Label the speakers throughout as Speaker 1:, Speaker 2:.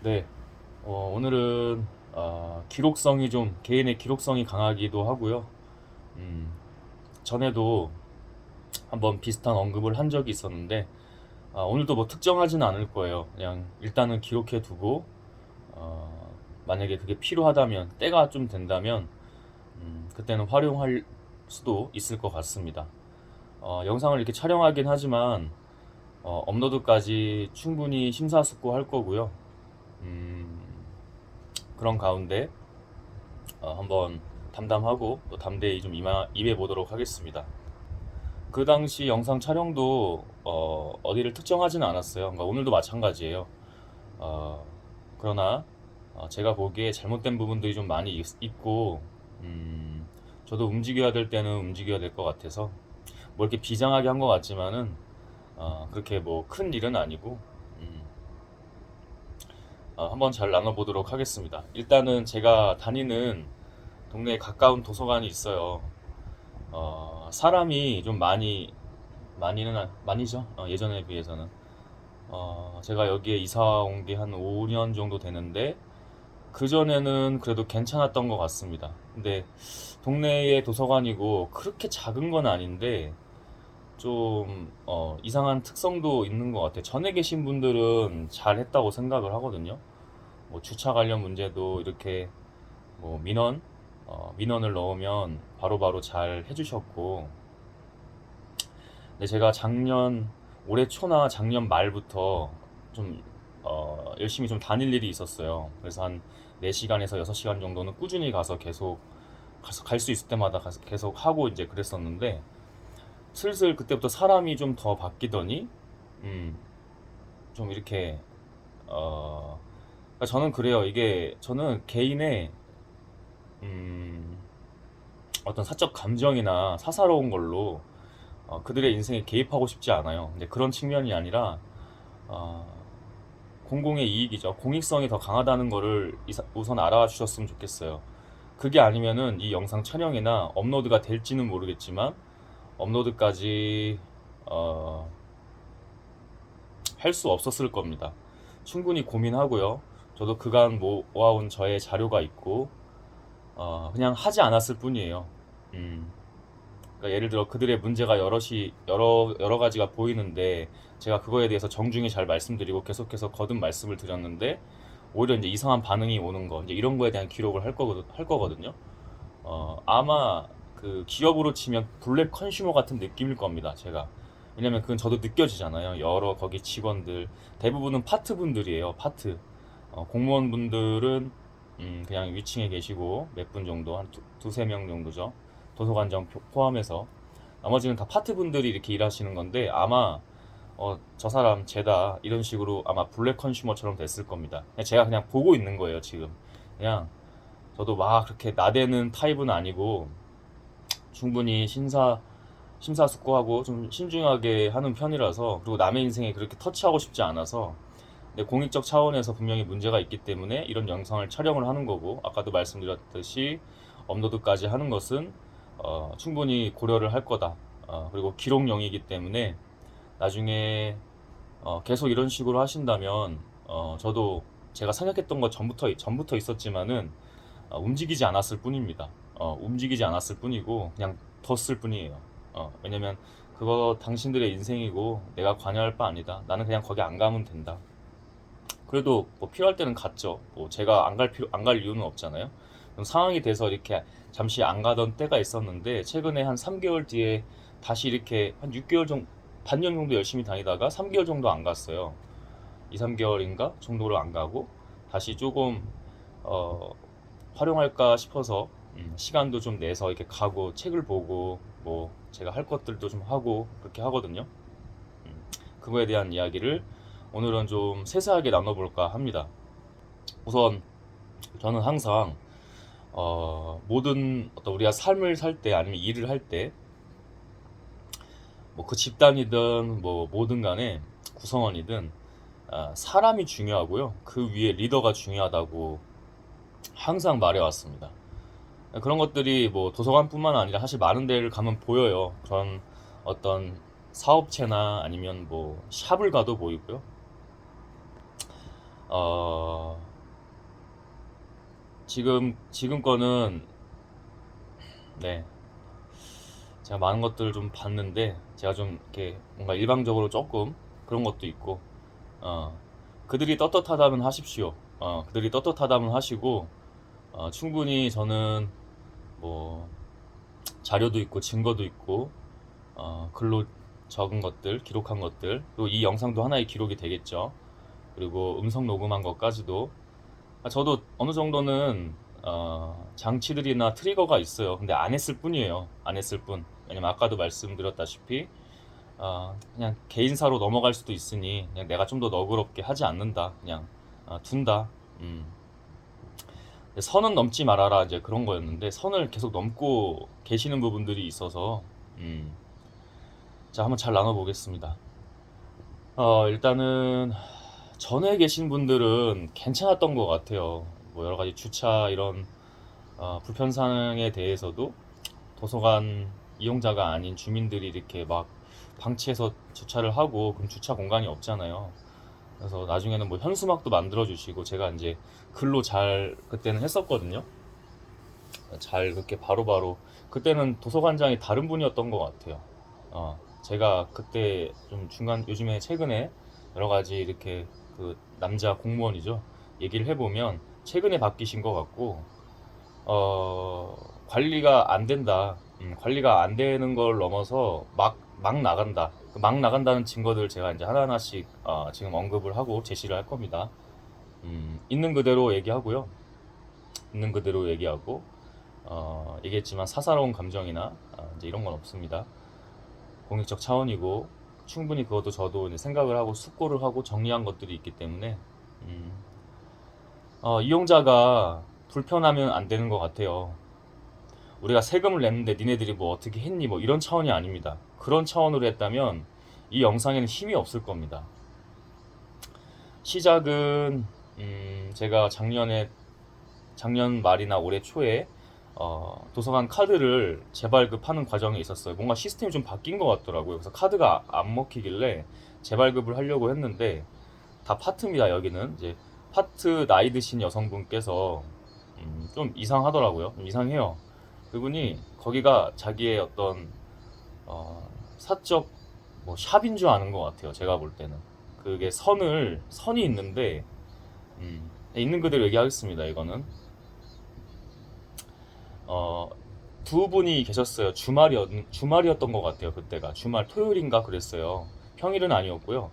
Speaker 1: 네, 오늘은 기록성이 좀 개인의 기록성이 강하기도 하고요. 음, 전에도 한번 비슷한 언급을 한 적이 있었는데 오늘도 뭐 특정하지는 않을 거예요. 그냥 일단은 기록해 두고 만약에 그게 필요하다면 때가 좀 된다면 그때는 활용할 수도 있을 것 같습니다. 영상을 이렇게 촬영하긴 하지만 업로드까지 충분히 심사숙고할 거고요. 음, 그런 가운데 한번 담담하고 또 담대히 좀 임해 보도록 하겠습니다. 그 당시 영상 촬영도 어디를 특정하지는 않았어요. 그러니까 오늘도 마찬가지예요. 어, 그러나 제가 보기에 잘못된 부분들이 좀 많이 있고 저도 움직여야 될 때는 움직여야 될 것 같아서 뭐 이렇게 비장하게 한 것 같지만은 그렇게 뭐 큰 일은 아니고 음, 한번 잘 나눠보도록 하겠습니다. 일단은 제가 다니는 동네에 가까운 도서관이 있어요. 사람이 좀 많이죠. 예전에 비해서는. 제가 여기에 이사 온 게 한 5년 정도 되는데, 그전에는 그래도 괜찮았던 것 같습니다. 근데 동네의 도서관이고, 그렇게 작은 건 아닌데, 좀, 이상한 특성도 있는 것 같아요. 전에 계신 분들은 잘 했다고 생각을 하거든요. 뭐 주차 관련 문제도 이렇게 뭐 민원을 넣으면 바로바로 잘 해주셨고, 근데 제가 올해 초나 작년 말부터 좀 열심히 좀 다닐 일이 있었어요. 그래서 한 4시간에서 6시간 정도는 꾸준히 가서 갈 수 있을 때마다 계속 하고 이제 그랬었는데, 슬슬 그때부터 사람이 좀 더 바뀌더니 음, 좀 이렇게 그러니까 저는 그래요. 이게 저는 개인의 음, 어떤 사적 감정이나 사사로운 걸로 그들의 인생에 개입하고 싶지 않아요. 근데 그런 측면이 아니라 어, 공공의 이익이죠. 공익성이 더 강하다는 거를 우선 알아와 주셨으면 좋겠어요. 그게 아니면은 이 영상 촬영이나 업로드가 될지는 모르겠지만 업로드까지 어, 할 수 없었을 겁니다. 충분히 고민하고요. 저도 그간 모아온 저의 자료가 있고 그냥 하지 않았을 뿐이에요. 음. 그러니까 예를 들어 그들의 문제가 여러 가지가 보이는데 제가 그거에 대해서 정중히 잘 말씀드리고 계속해서 거듭 말씀을 드렸는데 오히려 이제 이상한 반응이 오는 거 이제 이런 거에 대한 기록을 할 거거든요. 아마 그 기업으로 치면 블랙 컨슈머 같은 느낌일 겁니다. 제가 왜냐면 그건 저도 느껴지잖아요. 여러 거기 직원들 대부분은 파트 분들이에요. 파트 공무원분들은 그냥 위층에 계시고 몇 분 정도 한 두세 명 정도죠. 도서관장 포함해서 나머지는 다 파트 분들이 이렇게 일하시는 건데 아마 저 사람 죄다 이런 식으로 아마 블랙 컨슈머처럼 됐을 겁니다. 제가 그냥 보고 있는 거예요 지금. 그냥 저도 막 그렇게 나대는 타입은 아니고 충분히 심사숙고하고 좀 신중하게 하는 편이라서 그리고 남의 인생에 그렇게 터치하고 싶지 않아서 근데 공익적 차원에서 분명히 문제가 있기 때문에 이런 영상을 촬영을 하는 거고 아까도 말씀드렸듯이 업로드까지 하는 것은 충분히 고려를 할 거다. 그리고 기록용이기 때문에 나중에 계속 이런 식으로 하신다면 저도 제가 생각했던 것 전부터 있었지만은 움직이지 않았을 뿐입니다. 움직이지 않았을 뿐이고 그냥 뒀을 뿐이에요. 왜냐면 그거 당신들의 인생이고 내가 관여할 바 아니다. 나는 그냥 거기 안 가면 된다. 그래도 뭐 필요할 때는 갔죠. 뭐 제가 안 갈 이유는 없잖아요. 그럼 상황이 돼서 이렇게 잠시 안 가던 때가 있었는데 최근에 한 3개월 뒤에 다시 이렇게 한 6개월 정도 반년 정도 열심히 다니다가 3개월 정도 안 갔어요. 2, 3개월인가 정도로 안 가고 다시 조금 어, 활용할까 싶어서 시간도 좀 내서 이렇게 가고 책을 보고 뭐 제가 할 것들도 좀 하고 그렇게 하거든요. 그거에 대한 이야기를 오늘은 좀 세세하게 나눠볼까 합니다. 우선 저는 항상 모든 어떤 우리가 삶을 살 때 아니면 일을 할 때 뭐 그 집단이든 뭐 뭐든 간에 구성원이든 사람이 중요하고요. 그 위에 리더가 중요하다고 항상 말해왔습니다. 그런 것들이 뭐 도서관뿐만 아니라 사실 많은 데를 가면 보여요. 그런 어떤 사업체나 아니면 뭐 샵을 가도 보이고요. 지금 거는, 네, 제가 많은 것들을 좀 봤는데, 제가 좀 이렇게 뭔가 일방적으로 조금 그런 것도 있고, 어, 그들이 떳떳하다면 하십시오. 그들이 떳떳하다면 하시고, 충분히 저는 뭐 자료도 있고 증거도 있고, 글로 적은 것들, 기록한 것들, 또 이 영상도 하나의 기록이 되겠죠. 그리고 음성 녹음한 것까지도, 저도 어느 정도는 장치들이나 트리거가 있어요. 근데 안 했을 뿐이에요. 안 했을 뿐. 왜냐면 아까도 말씀드렸다시피 그냥 개인사로 넘어갈 수도 있으니 그냥 내가 좀 더 너그럽게 하지 않는다. 그냥 둔다. 음. 선은 넘지 말아라, 이제 그런 거였는데 선을 계속 넘고 계시는 부분들이 있어서, 자, 한번 잘 나눠보겠습니다. 일단은 전에 계신 분들은 괜찮았던 것 같아요. 뭐 여러 가지 주차 이런 불편사항에 대해서도 도서관 이용자가 아닌 주민들이 이렇게 막 방치해서 주차를 하고, 그럼 주차 공간이 없잖아요. 그래서 나중에는 뭐 현수막도 만들어 주시고, 제가 이제 글로 잘 그때는 했었거든요. 잘 그렇게 바로바로, 그때는 도서관장이 다른 분이었던 것 같아요. 제가 그때 좀 중간, 요즘에 최근에 여러 가지 이렇게 그 남자 공무원이죠, 얘기를 해보면 최근에 바뀌신 것 같고, 어, 관리가 안 된다. 관리가 안 되는 걸 넘어서 막 나간다. 그막 나간다는 증거들 제가 이제 하나하나씩 지금 언급을 하고 제시를 할 겁니다. 있는 그대로 얘기하고요. 있는 그대로 얘기하고, 얘기했지만 사사로운 감정이나 이제 이런 건 없습니다. 공익적 차원이고, 충분히 그것도 저도 이제 생각을 하고 숙고를 하고 정리한 것들이 있기 때문에, 음, 이용자가 불편하면 안 되는 것 같아요. 우리가 세금을 냈는데 니네들이 뭐 어떻게 했니, 뭐 이런 차원이 아닙니다. 그런 차원으로 했다면 이 영상에는 힘이 없을 겁니다. 시작은 제가 작년 말이나 올해 초에 도서관 카드를 재발급하는 과정에 있었어요. 뭔가 시스템이 좀 바뀐 것 같더라고요. 그래서 카드가 안 먹히길래 재발급을 하려고 했는데, 다 파트입니다. 여기는 이제 파트 나이 드신 여성분께서 좀 이상하더라고요. 좀 이상해요. 그분이 거기가 자기의 어떤 사적 뭐 샵인 줄 아는 것 같아요. 제가 볼 때는 그게 선이 있는데, 있는 그대로 얘기하겠습니다. 이거는 어, 두 분이 계셨어요. 주말이었던 것 같아요. 그때가 주말 토요일인가 그랬어요. 평일은 아니었고요.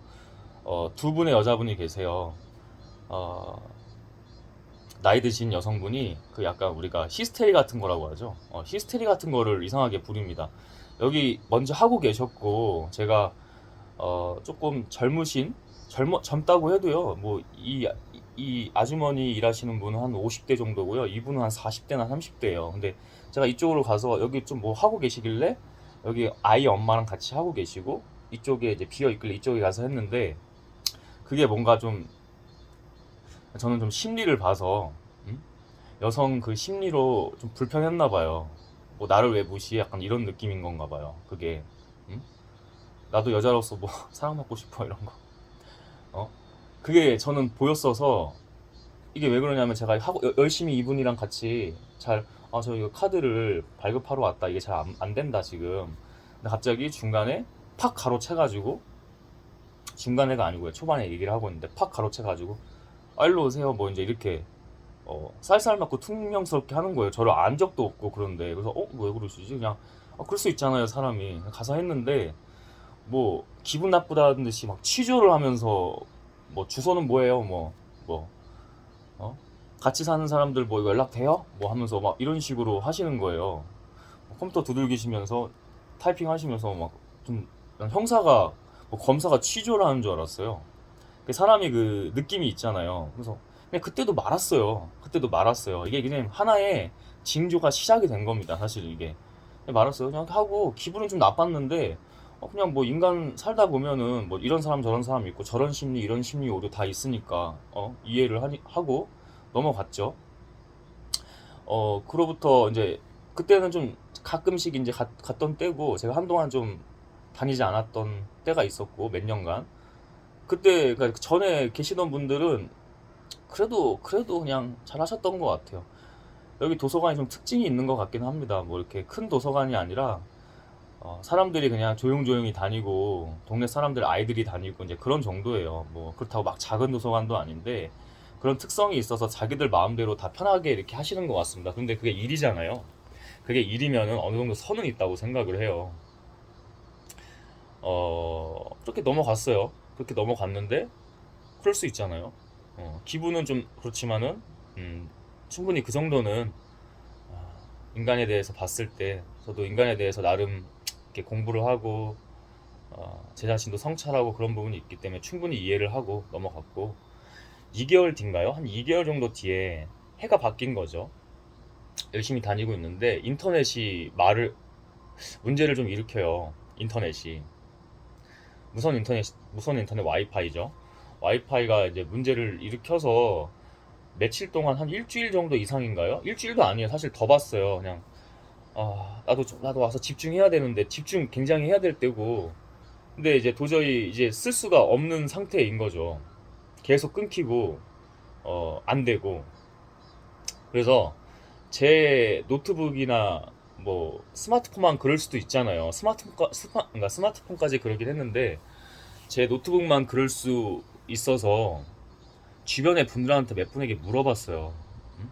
Speaker 1: 두 분의 여자분이 계세요. 어, 나이 드신 여성분이 그 약간 우리가 히스테리 같은 거라고 하죠. 히스테리 같은 거를 이상하게 부립니다. 여기 먼저 하고 계셨고, 제가 조금 젊다고 해도요. 뭐 이 아주머니 일하시는 분은 한 50대 정도고요. 이분은 한 40대나 30대예요. 근데 제가 이쪽으로 가서 여기 좀 뭐 하고 계시길래, 여기 아이 엄마랑 같이 하고 계시고 이쪽에 이제 비어 있길래 이쪽에 가서 했는데, 그게 뭔가 좀, 저는 좀 심리를 봐서, 여성 그 심리로 좀 불편했나 봐요. 뭐 나를 왜 무시해, 약간 이런 느낌인 건가 봐요. 그게, 음? 나도 여자로서 뭐 사랑받고 싶어, 이런 거. 어? 그게 저는 보였어서. 이게 왜 그러냐면, 제가 하고 열심히 이분이랑 같이 저 이거 카드를 발급하러 왔다, 이게 잘 안 된다 지금. 근데 갑자기 중간에 팍 가로채가지고, 중간에가 아니고요, 초반에 얘기를 하고 있는데 팍 가로채가지고, 일로 오세요, 뭐 이제 이렇게 쌀쌀 맞고 퉁명스럽게 하는 거예요. 저를 안 적도 없고. 그런데 그래서 왜 그러시지, 그냥 그럴 수 있잖아요, 사람이. 가서 했는데, 뭐 기분 나쁘다는 듯이 막 취조를 하면서, 뭐 주소는 뭐예요, 뭐 어? 같이 사는 사람들 뭐 이거 연락돼요? 뭐 하면서 막 이런 식으로 하시는 거예요. 컴퓨터 두들기시면서 타이핑 하시면서 막, 좀, 난 형사가, 뭐 검사가 취조를 하는 줄 알았어요. 그 사람이 그 느낌이 있잖아요. 그래서 그냥 그때도 말았어요. 그때도 말았어요. 이게 그냥 하나의 징조가 시작이 된 겁니다. 사실 이게. 그냥 말았어요. 그냥 하고 기분은 좀 나빴는데, 그냥 뭐 인간 살다 보면은 뭐 이런 사람 저런 사람 있고, 저런 심리 이런 심리 오류 다 있으니까 이해를 하고 넘어갔죠. 그로부터 이제, 그때는 좀 가끔씩 이제 갔던 때고, 제가 한동안 좀 다니지 않았던 때가 있었고, 몇 년간. 그때 그러니까 전에 계시던 분들은 그래도 그냥 잘하셨던 것 같아요. 여기 도서관이 좀 특징이 있는 것 같긴 합니다. 뭐 이렇게 큰 도서관이 아니라 사람들이 그냥 조용조용히 다니고 동네 사람들 아이들이 다니고 이제 그런 정도예요. 뭐 그렇다고 막 작은 도서관도 아닌데 그런 특성이 있어서 자기들 마음대로 다 편하게 이렇게 하시는 것 같습니다. 근데 그게 일이잖아요. 그게 일이면은 어느 정도 선은 있다고 생각을 해요. 그렇게 넘어갔어요. 그렇게 넘어갔는데 그럴 수 있잖아요. 기분은 좀 그렇지만은 충분히 그 정도는 인간에 대해서 봤을 때 저도 인간에 대해서 나름 이렇게 공부를 하고 제 자신도 성찰하고 그런 부분이 있기 때문에 충분히 이해를 하고 넘어갔고 2개월 뒤인가요? 한 2개월 정도 뒤에 해가 바뀐 거죠. 열심히 다니고 있는데 인터넷이 문제를 좀 일으켜요. 인터넷이 무선 인터넷 와이파이죠. 와이파이가 이제 문제를 일으켜서 며칠 동안 한 일주일 정도 이상인가요? 일주일도 아니에요. 사실 더 봤어요. 그냥 나도 와서 집중해야 되는데 집중 굉장히 해야 될 때고 근데 이제 도저히 이제 쓸 수가 없는 상태인 거죠. 계속 끊기고 안 되고 그래서 제 노트북이나 뭐 스마트폰만 그럴 수도 있잖아요. 그러니까 스마트폰까지 그러긴 했는데 제 노트북만 그럴 수 있어서 주변의 분들한테 몇 분에게 물어봤어요. 음?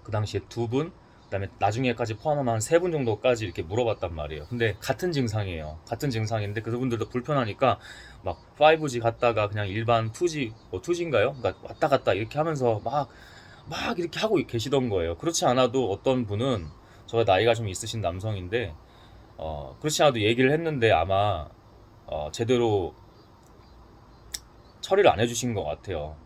Speaker 1: 그 당시에 두 분, 그다음에 나중에까지 포함하면 한 세 분 정도까지 이렇게 물어봤단 말이에요. 근데 같은 증상이에요. 같은 증상인데 그분들도 불편하니까 막 5G 갔다가 그냥 일반 2G, 2G인가요? 그러니까 왔다 갔다 이렇게 하면서 막 이렇게 하고 계시던 거예요. 그렇지 않아도 어떤 분은 저 나이가 좀 있으신 남성인데 그렇지 않아도 얘기를 했는데 아마 제대로 처리를 안 해주신 것 같아요.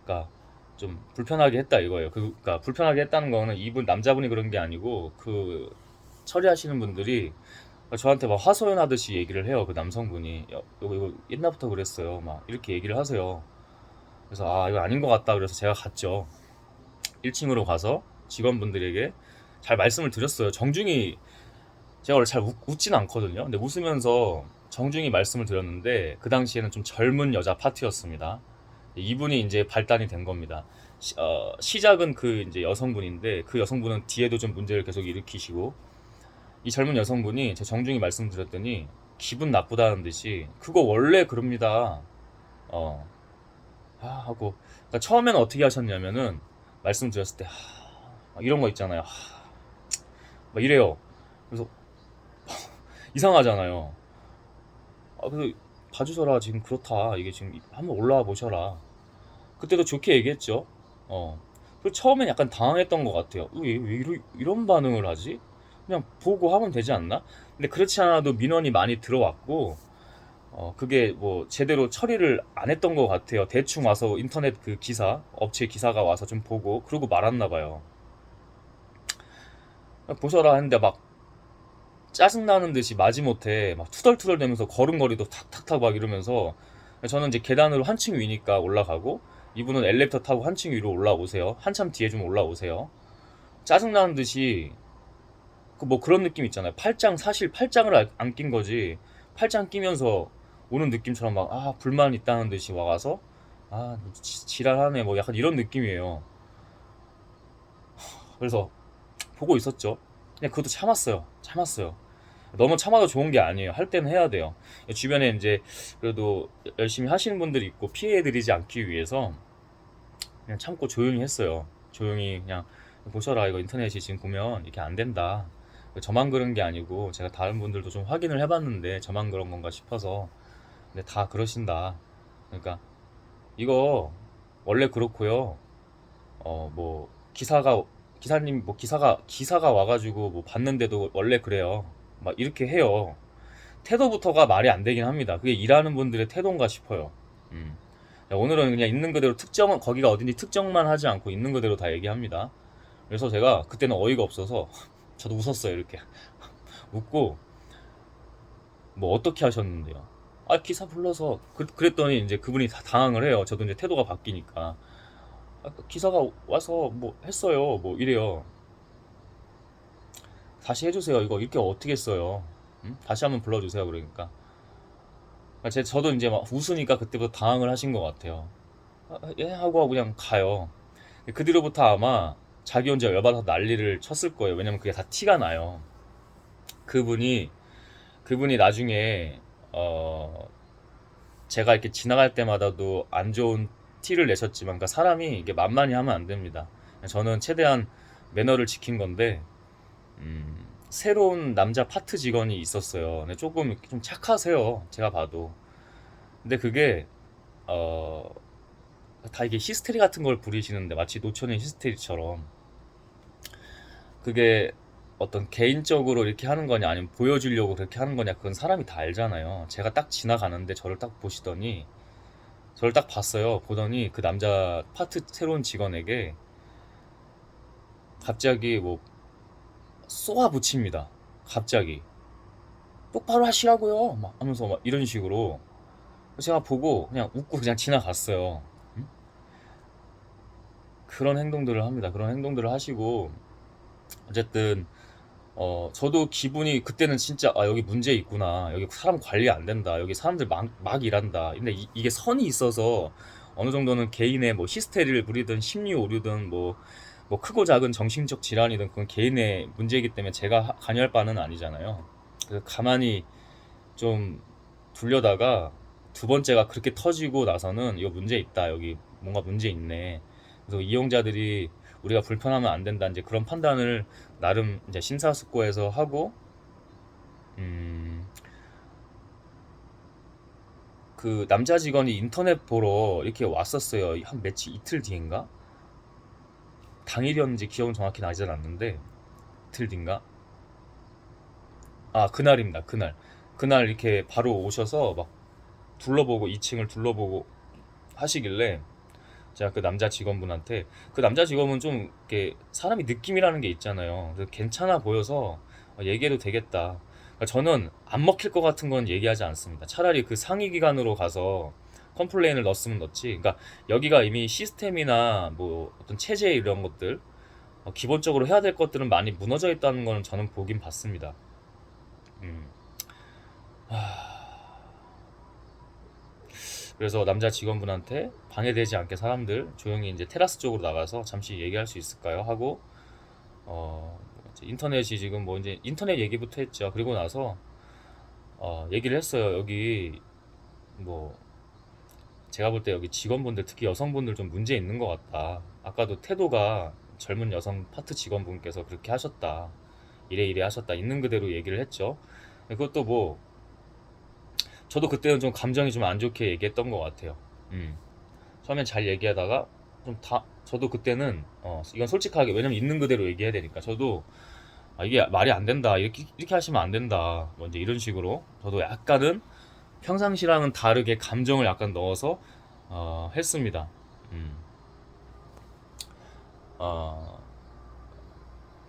Speaker 1: 그러니까 좀 불편하게 했다 이거예요. 그러니까 불편하게 했다는 거는 이분 남자분이 그런 게 아니고 그 처리하시는 분들이 저한테 막 하소연하듯이 얘기를 해요. 그 남성분이 이거 옛날부터 그랬어요. 막 이렇게 얘기를 하세요. 그래서 이거 아닌 것 같다. 그래서 제가 갔죠. 1층으로 가서 직원분들에게 잘 말씀을 드렸어요. 정중히 제가 원래 잘 웃지는 않거든요. 근데 웃으면서 정중히 말씀을 드렸는데 그 당시에는 좀 젊은 여자 파트였습니다. 이분이 이제 발단이 된 겁니다. 시작은 그 이제 여성분인데 그 여성분은 뒤에도 좀 문제를 계속 일으키시고 이 젊은 여성분이 제 정중히 말씀드렸더니 기분 나쁘다는 듯이 그거 원래 그럽니다. 어, 하고 그러니까 처음에는 어떻게 하셨냐면은 말씀드렸을 때 막 이런 거 있잖아요. 막 이래요. 그래서 이상하잖아요. 그 봐주셔라 지금 그렇다 이게 지금 한번 올라와 보셔라. 그때도 좋게 얘기했죠. 그 처음엔 약간 당황했던 것 같아요. 왜 이런 반응을 하지? 그냥 보고 하면 되지 않나? 근데 그렇지 않아도 민원이 많이 들어왔고, 그게 뭐 제대로 처리를 안 했던 것 같아요. 대충 와서 인터넷 그 업체 기사가 와서 좀 보고, 그러고 말았나 봐요. 보셔라 했는데 막 짜증나는 듯이 마지못해 막 투덜투덜 대면서 걸음걸이도 탁탁탁 막 이러면서 저는 이제 계단으로 한층 위니까 올라가고 이분은 엘리베이터 타고 한층 위로 올라오세요. 한참 뒤에 좀 올라오세요. 짜증나는 듯이 그 뭐 그런 느낌 있잖아요. 사실 팔짱을 안 낀 거지. 팔짱 끼면서 오는 느낌처럼 막 불만 있다는 듯이 와가서 지랄하네 뭐 약간 이런 느낌이에요. 그래서 보고 있었죠. 그냥 그것도 참았어요. 너무 참아도 좋은 게 아니에요. 할 때는 해야 돼요. 주변에 이제 그래도 열심히 하시는 분들이 있고 피해드리지 않기 위해서 그냥 참고 조용히 했어요. 조용히 그냥 보셔라 이거 인터넷이 지금 보면 이렇게 안 된다. 저만 그런 게 아니고 제가 다른 분들도 좀 확인을 해봤는데 저만 그런 건가 싶어서 근데 다 그러신다. 그러니까 이거 원래 그렇고요. 뭐 기사님 뭐 기사가 와가지고 뭐 봤는데도 원래 그래요. 막 이렇게 해요. 태도부터가 말이 안 되긴 합니다. 그게 일하는 분들의 태도인가 싶어요. 음. 오늘은 그냥 있는 그대로 거기가 어딘지 특정만 하지 않고 있는 그대로 다 얘기합니다. 그래서 제가 그때는 어이가 없어서 저도 웃었어요. 이렇게 웃고 뭐 어떻게 하셨는데요? 기사 불러서 그랬더니 이제 그분이 다 당황을 해요. 저도 이제 태도가 바뀌니까 기사가 와서 뭐 했어요. 뭐 이래요. 다시 해주세요. 이거 이렇게 어떻게 써요? 다시 한번 불러주세요. 그러니까 저도 이제 막 웃으니까 그때부터 당황을 하신 것 같아요. 예 하고 그냥 가요. 그 뒤로부터 아마 자기 혼자 열받아서 난리를 쳤을 거예요. 왜냐면 그게 다 티가 나요. 그분이 그분이 나중에 제가 이렇게 지나갈 때마다도 안 좋은 티를 내셨지만, 그러니까 사람이 이게 만만히 하면 안 됩니다. 저는 최대한 매너를 지킨 건데, 새로운 남자 파트 직원이 있었어요. 근데 조금 좀 착하세요, 제가 봐도. 근데 그게 어, 다 이게 히스테리 같은 걸 부리시는데, 마치 노처녀 히스테리처럼. 그게 어떤 개인적으로 이렇게 하는 거냐, 아니면 보여주려고 그렇게 하는 거냐, 그건 사람이 다 알잖아요. 제가 딱 지나가는데 저를 딱 보시더니, 저를 딱 봤어요. 보더니 그 남자 파트 새로운 직원에게 갑자기 뭐 쏘아 붙입니다. 갑자기 똑바로 하시라고요 막 하면서 막 이런 식으로. 제가 보고 그냥 웃고 그냥 지나갔어요. 음? 그런 행동들을 합니다. 그런 행동들을 하시고, 어쨌든 저도 기분이 그때는 진짜, 아, 여기 문제 있구나. 여기 사람 관리 안 된다. 여기 사람들 막 일한다. 근데 이게 선이 있어서 어느 정도는 개인의 뭐 히스테리를 부리든 심리 오류든 뭐 크고 작은 정신적 질환이든 그건 개인의 문제이기 때문에 제가 관여할 바는 아니잖아요. 그래서 가만히 좀 둘려다가 두 번째가 그렇게 터지고 나서는 이거 문제 있다. 여기 뭔가 문제 있네. 그래서 이용자들이 우리가 불편하면 안 된다. 이제 그런 판단을 나름 이제 심사숙고해서 하고, 음, 그 남자 직원이 인터넷 보러 이렇게 왔었어요. 한 며칠 이틀 뒤인가? 당일이었는지 기억은 정확히 나지 않았는데, 이틀 뒤인가? 아, 그날입니다. 그날 이렇게 바로 오셔서 막 둘러보고 2층을 둘러보고 하시길래, 제가 그 남자 직원분한테, 그 남자 직원은 좀 이렇게 사람이 느낌이라는 게 있잖아요. 그래서 괜찮아 보여서 얘기해도 되겠다. 그러니까 저는 안 먹힐 것 같은 건 얘기하지 않습니다. 차라리 그 상위 기관으로 가서 컴플레인을 넣었으면 넣지. 그러니까 여기가 이미 시스템이나 뭐 어떤 체제 이런 것들, 기본적으로 해야 될 것들은 많이 무너져 있다는 거는 저는 보긴 봤습니다. 음. 그래서 남자 직원분한테 방해되지 않게 사람들 조용히 이제 테라스 쪽으로 나가서 잠시 얘기할 수 있을까요? 하고, 이제 인터넷이 지금 뭐 이제 인터넷 얘기부터 했죠. 그리고 나서 얘기를 했어요. 여기 뭐 제가 볼 때 여기 직원분들, 특히 여성분들 좀 문제 있는 것 같다. 아까도 태도가 젊은 여성 파트 직원분께서 그렇게 하셨다. 이래 이래 하셨다. 있는 그대로 얘기를 했죠. 그것도 뭐 저도 그때는 좀 감정이 좀 안 좋게 얘기했던 것 같아요. 음. 처음엔 잘 얘기하다가 저도 그때는 이건 솔직하게, 왜냐면 있는 그대로 얘기해야 되니까, 저도 이게 말이 안 된다, 이렇게 하시면 안 된다, 뭐 이제 이런 식으로 저도 약간은 평상시랑은 다르게 감정을 약간 넣어서 했습니다. 음. 어,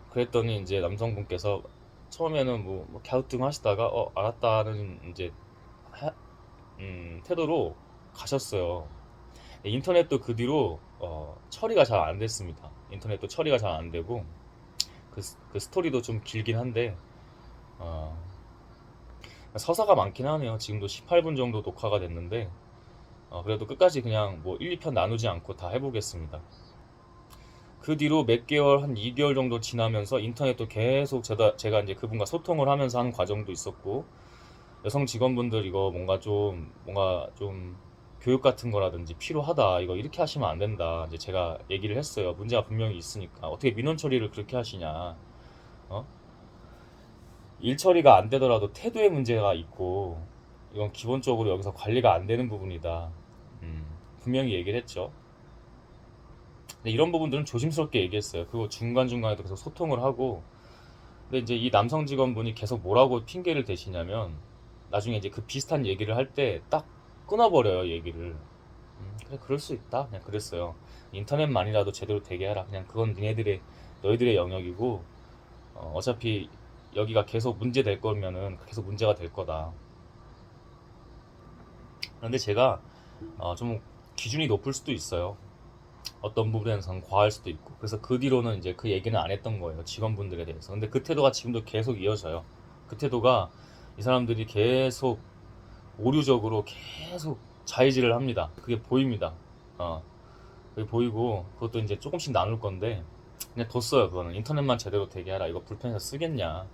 Speaker 1: 그랬더니 이제 남성분께서 처음에는 뭐 갸우뚱 하시다가 알았다는 이제 하- 태도로 가셨어요. 인터넷도 그 뒤로 처리가 잘 안 됐습니다. 인터넷도 처리가 잘 안 되고, 그 스토리도 좀 길긴 한데, 어, 서사가 많긴 하네요. 지금도 18분 정도 녹화가 됐는데, 그래도 끝까지 그냥 뭐 1, 2편 나누지 않고 다 해보겠습니다. 그 뒤로 몇 개월, 한 2개월 정도 지나면서 인터넷도 계속 제가 이제 그분과 소통을 하면서 하는 과정도 있었고, 여성 직원분들 이거 뭔가 좀 교육 같은 거라든지 필요하다. 이거 이렇게 하시면 안 된다. 이제 제가 얘기를 했어요. 문제가 분명히 있으니까. 어떻게 민원 처리를 그렇게 하시냐. 어? 일 처리가 안 되더라도 태도에 문제가 있고, 이건 기본적으로 여기서 관리가 안 되는 부분이다. 음, 분명히 얘기를 했죠. 근데 이런 부분들은 조심스럽게 얘기했어요. 그리고 중간중간에도 계속 소통을 하고. 근데 이제 이 남성 직원분이 계속 뭐라고 핑계를 대시냐면, 나중에 이제 그 비슷한 얘기를 할 때 딱 끊어버려요, 얘기를. 그래, 그럴 수 있다. 그냥 그랬어요. 인터넷만이라도 제대로 되게 하라. 그냥 그건 너희들의 영역이고, 어차피 여기가 계속 문제 될 거면은 계속 문제가 될 거다. 그런데 제가 좀 기준이 높을 수도 있어요. 어떤 부분에서는 과할 수도 있고. 그래서 그 뒤로는 이제 그 얘기는 안 했던 거예요. 직원분들에 대해서. 근데 그 태도가 지금도 계속 이어져요. 그 태도가, 이 사람들이 계속 오류적으로 계속 자의질을 합니다. 그게 보입니다. 그게 보이고, 그것도 이제 조금씩 나눌 건데, 그냥 뒀어요. 그거는 인터넷만 제대로 되게 하라. 이거 불편해서 쓰겠냐.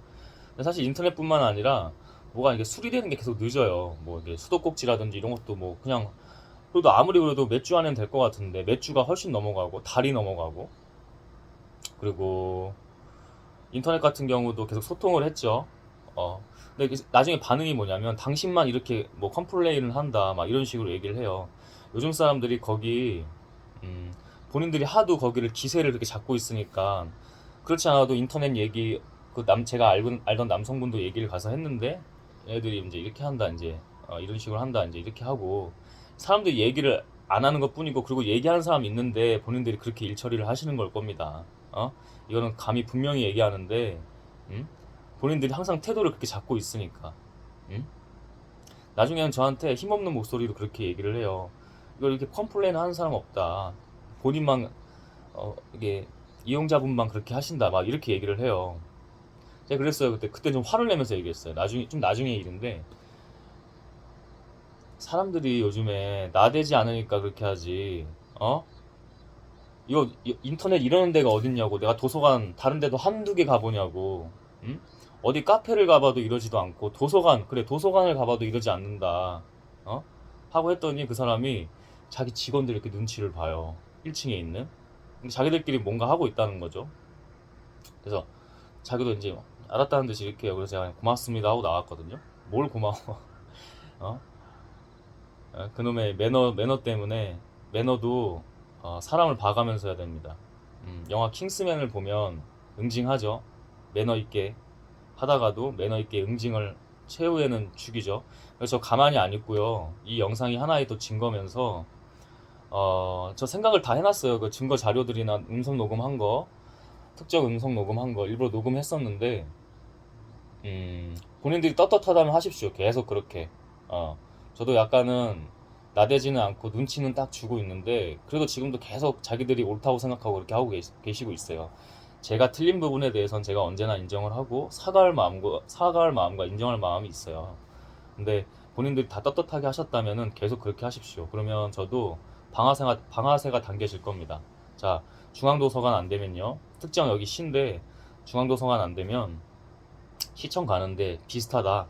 Speaker 1: 근데 사실 인터넷뿐만 아니라 뭐가 이게 수리되는 게 계속 늦어요. 뭐 이게 수도꼭지라든지 이런 것도 뭐 그냥 그래도 아무리 그래도 몇 주 안엔 될 것 같은데 몇 주가 훨씬 넘어가고 달이 넘어가고. 그리고 인터넷 같은 경우도 계속 소통을 했죠. 근데 나중에 반응이 뭐냐면 당신만 이렇게 뭐 컴플레인을 한다 막 이런 식으로 얘기를 해요. 요즘 사람들이 거기 음, 본인들이 하도 거기를 기세를 그렇게 잡고 있으니까 그렇지 않아도 인터넷 얘기 제가 알던 남성분도 얘기를 가서 했는데 애들이 이제 이렇게 한다 이제 이런 식으로 한다 이제 이렇게 하고 사람들이 얘기를 안 하는 것 뿐이고 그리고 얘기하는 사람 있는데 본인들이 그렇게 일 처리를 하시는 걸 겁니다. 이거는 감히 분명히 얘기하는데 음? 본인들이 항상 태도를 그렇게 잡고 있으니까 음? 나중에는 저한테 힘없는 목소리로 그렇게 얘기를 해요. 이걸 이렇게 컴플레인 하는 사람 없다. 본인만 이게 이용자분만 그렇게 하신다. 막 이렇게 얘기를 해요. 제가 그랬어요. 그때 좀 화를 내면서 얘기했어요. 나중에 일인데 사람들이 요즘에 나대지 않으니까 그렇게 하지. 이거 인터넷 이러는 데가 어딨냐고. 내가 도서관 다른 데도 한두 개 가보냐고. 응? 어디 카페를 가봐도 이러지도 않고 도서관 그래 도서관을 가봐도 이러지 않는다. 어? 하고 했더니 그 사람이 자기 직원들 이렇게 눈치를 봐요. 1층에 있는. 근데 자기들끼리 뭔가 하고 있다는 거죠. 그래서 자기도 이제 알았다는 듯이 이렇게 해요. 그래서 제가 그냥 고맙습니다 하고 나왔거든요. 뭘 고마워. 어? 그놈의 매너 때문에 매너도 사람을 봐가면서 해야 됩니다. 영화 킹스맨을 보면 응징하죠. 매너 있게 하다가도 매너 있게 응징을 최후에는 죽이죠. 그래서 저 가만히 안 있고요. 이 영상이 하나의 또 증거면서 저 생각을 다 해놨어요. 그 증거 자료들이나 음성 녹음한 거, 특정 음성 녹음한 거 일부러 녹음했었는데 본인들이 떳떳하다면 하십시오. 계속 그렇게. 저도 약간은 나대지는 않고 눈치는 딱 주고 있는데 그래도 지금도 계속 자기들이 옳다고 생각하고 그렇게 하고 계시고 있어요. 제가 틀린 부분에 대해서는 제가 언제나 인정을 하고 사과할 마음과 인정할 마음이 있어요. 근데 본인들이 다 떳떳하게 하셨다면은 계속 그렇게 하십시오. 그러면 저도 방아쇠가 당겨질 겁니다. 자, 중앙도서관 안 되면요. 특정 여기 시인데 중앙도서관 안 되면 시청 가는데 비슷하다.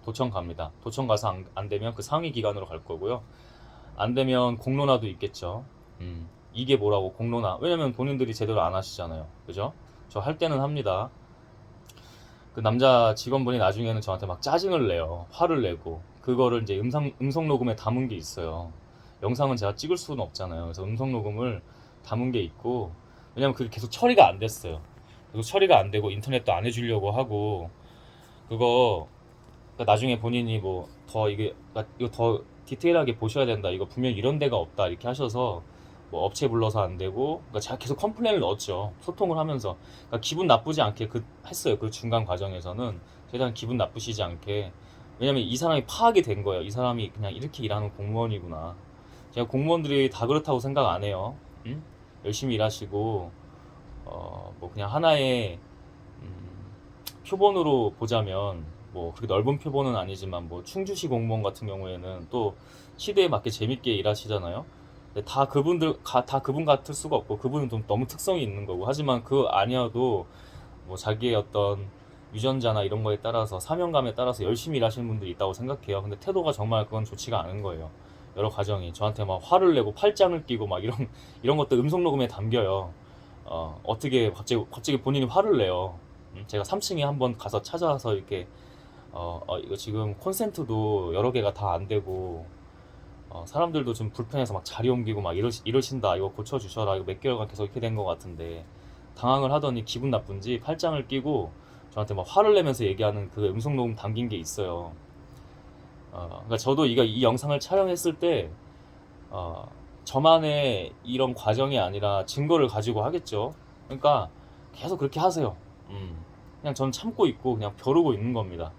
Speaker 1: 도청 갑니다. 도청 가서 안 되면 그 상위 기관으로 갈 거고요. 안 되면 공론화도 있겠죠. 이게 뭐라고 공론화. 왜냐면 본인들이 제대로 안 하시잖아요. 그죠? 저 할 때는 합니다. 그 남자 직원분이 나중에는 저한테 막 짜증을 내요. 화를 내고. 그거를 이제 음성 녹음에 담은 게 있어요. 영상은 제가 찍을 수는 없잖아요. 그래서 음성 녹음을 담은 게 있고, 왜냐면 그게 계속 처리가 안 됐어요. 그리고 처리가 안 되고 인터넷도 안 해주려고 하고, 그거 그러니까 나중에 본인이 뭐 더 이거 더 디테일하게 보셔야 된다. 이거 분명 이런 데가 없다. 이렇게 하셔서 뭐 업체 불러서 안 되고, 그러니까 제가 계속 컴플레인을 넣었죠. 소통을 하면서. 그러니까 기분 나쁘지 않게 했어요. 그 중간 과정에서는 최대한 기분 나쁘시지 않게. 왜냐면 이 사람이 파악이 된 거예요. 이 사람이 그냥 이렇게 일하는 공무원이구나. 제가 공무원들이 다 그렇다고 생각 안 해요. 응? 열심히 일하시고 뭐 그냥 하나의 음, 표본으로 보자면 뭐 그렇게 넓은 표본은 아니지만 뭐 충주시 공무원 같은 경우에는 또 시대에 맞게 재밌게 일하시잖아요. 근데 다 그분 같을 수가 없고 그분은 좀 너무 특성이 있는 거고 하지만 그 아니어도 뭐 자기의 어떤 유전자나 이런 거에 따라서 사명감에 따라서 열심히 일하시는 분들이 있다고 생각해요. 근데 태도가 정말 그건 좋지가 않은 거예요. 여러 과정이 저한테 막 화를 내고 팔짱을 끼고 막 이런 것도 음성 녹음에 담겨요. 어떻게 갑자기 본인이 화를 내요. 제가 3층에 한번 가서 찾아서 이렇게 이거 지금 콘센트도 여러 개가 다 안 되고 사람들도 좀 불편해서 막 자리 옮기고 막 이러신다. 이거 고쳐주셔라. 이거 몇 개월간 계속 이렇게 된 것 같은데 당황을 하더니 기분 나쁜지 팔짱을 끼고 저한테 막 화를 내면서 얘기하는 그 음성 녹음 담긴 게 있어요. 그러니까 저도 이 영상을 촬영했을 때 어, 저만의 이런 과정이 아니라 증거를 가지고 하겠죠. 그러니까 계속 그렇게 하세요. 그냥 전 참고 있고 그냥 벼르고 있는 겁니다.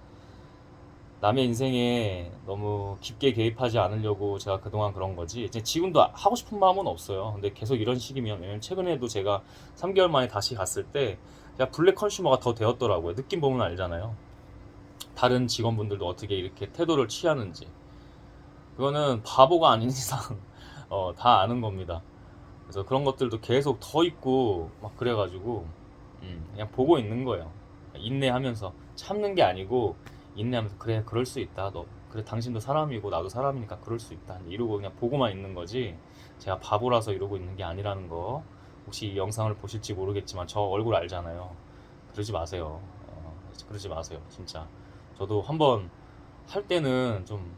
Speaker 1: 남의 인생에 너무 깊게 개입하지 않으려고 제가 그동안 그런 거지. 이제 지금도 하고 싶은 마음은 없어요. 근데 계속 이런 식이면, 왜냐면 최근에도 제가 3개월 만에 다시 갔을 때 제가 블랙 컨슈머가 더 되었더라고요. 느낌 보면 알잖아요. 다른 직원분들도 어떻게 이렇게 태도를 취하는지. 그거는 바보가 아닌 이상 다 아는 겁니다. 그래서 그런 것들도 계속 더 있고 막 그래가지고 그냥 보고 있는 거예요. 인내하면서 참는 게 아니고 인내하면서 그래 그럴 수 있다. 너 그래 당신도 사람이고 나도 사람이니까 그럴 수 있다. 이러고 그냥 보고만 있는 거지. 제가 바보라서 이러고 있는 게 아니라는 거. 혹시 이 영상을 보실지 모르겠지만 저 얼굴 알잖아요. 그러지 마세요. 그러지 마세요. 진짜. 저도 한번 할 때는 좀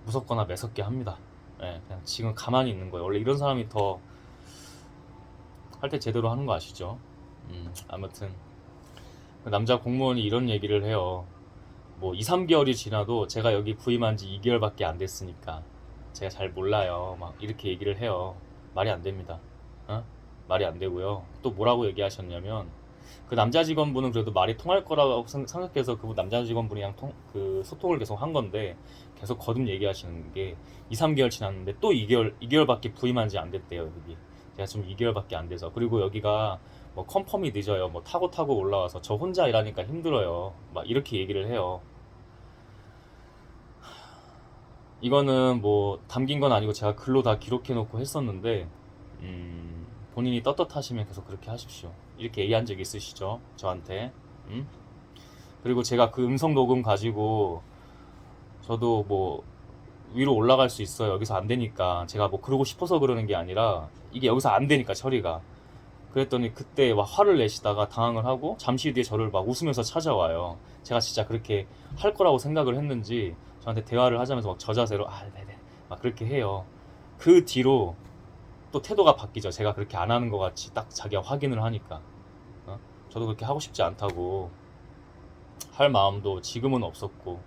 Speaker 1: 무섭거나 매섭게 합니다. 예, 그냥 지금 가만히 있는 거예요. 원래 이런 사람이 더 할 때 제대로 하는 거 아시죠? 아무튼 그 남자 공무원이 이런 얘기를 해요. 뭐 2, 3개월이 지나도 제가 여기 부임한 지 2개월밖에 안 됐으니까 제가 잘 몰라요. 막 이렇게 얘기를 해요. 말이 안 됩니다. 어? 말이 안 되고요. 또 뭐라고 얘기하셨냐면 그 남자 직원분은 그래도 말이 통할 거라고 생각해서 그 남자 직원분이랑 그 소통을 계속 한 건데 계속 거듭 얘기하시는 게 2, 3개월 지났는데 또 2개월밖에 부임한 지 안 됐대요. 여기 제가 지금 2개월밖에 안 돼서 그리고 여기가 뭐 컨펌이 늦어요. 뭐 타고 올라와서 저 혼자 일하니까 힘들어요. 막 이렇게 얘기를 해요. 이거는 뭐 담긴 건 아니고 제가 글로 다 기록해 놓고 했었는데 본인이 떳떳하시면 계속 그렇게 하십시오. 이렇게 얘기한 적 있으시죠? 저한테. 음? 그리고 제가 그 음성 녹음 가지고 저도 뭐 위로 올라갈 수 있어요. 여기서 안 되니까. 제가 뭐 그러고 싶어서 그러는 게 아니라 이게 여기서 안 되니까 처리가. 그랬더니 그때 막 화를 내시다가 당황을 하고 잠시 뒤에 저를 막 웃으면서 찾아와요. 제가 진짜 그렇게 할 거라고 생각을 했는지 저한테 대화를 하자면서 막 저자세로 네네 막 그렇게 해요. 그 뒤로 또 태도가 바뀌죠. 제가 그렇게 안 하는 것 같이 딱 자기가 확인을 하니까. 어? 저도 그렇게 하고 싶지 않다고 할 마음도 지금은 없었고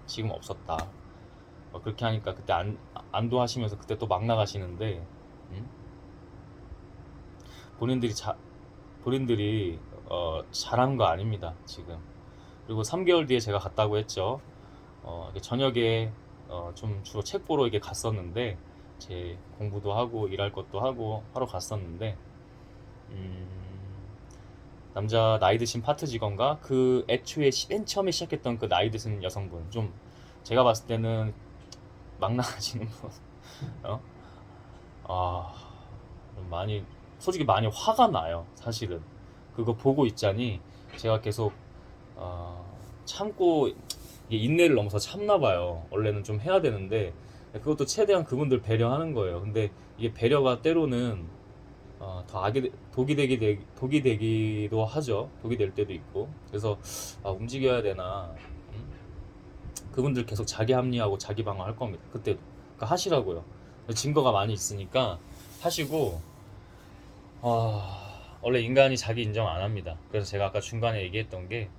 Speaker 1: 지금 없었다. 그렇게 하니까 그때 안도하시면서 그때 또 막 나가시는데 음? 본인들이 본인들이 잘하는 거 아닙니다 지금. 그리고 3개월 뒤에 제가 갔다고 했죠. 이렇게 저녁에 좀 주로 책 보러 이게 갔었는데 제 공부도 하고 일할 것도 하고 하러 갔었는데 음, 남자 나이 드신 파트 직원과 그 애초에 맨 처음에 시작했던 그 나이 드신 여성분 좀 제가 봤을 때는 막 나가시는 분 어? 아, 좀 많이 솔직히 많이 화가 나요 사실은. 그거 보고 있자니 제가 계속 참고 이게 인내를 넘어서 참나 봐요. 원래는 좀 해야 되는데 그것도 최대한 그분들 배려하는 거예요. 근데 이게 배려가 때로는 더 독이 되기도 하죠. 독이 될 때도 있고. 그래서 움직여야 되나. 그분들 계속 자기 합리하고 자기 방어할 겁니다. 그때도. 그러니까 하시라고요. 증거가 많이 있으니까 하시고. 원래 인간이 자기 인정 안 합니다. 그래서 제가 아까 중간에 얘기했던 게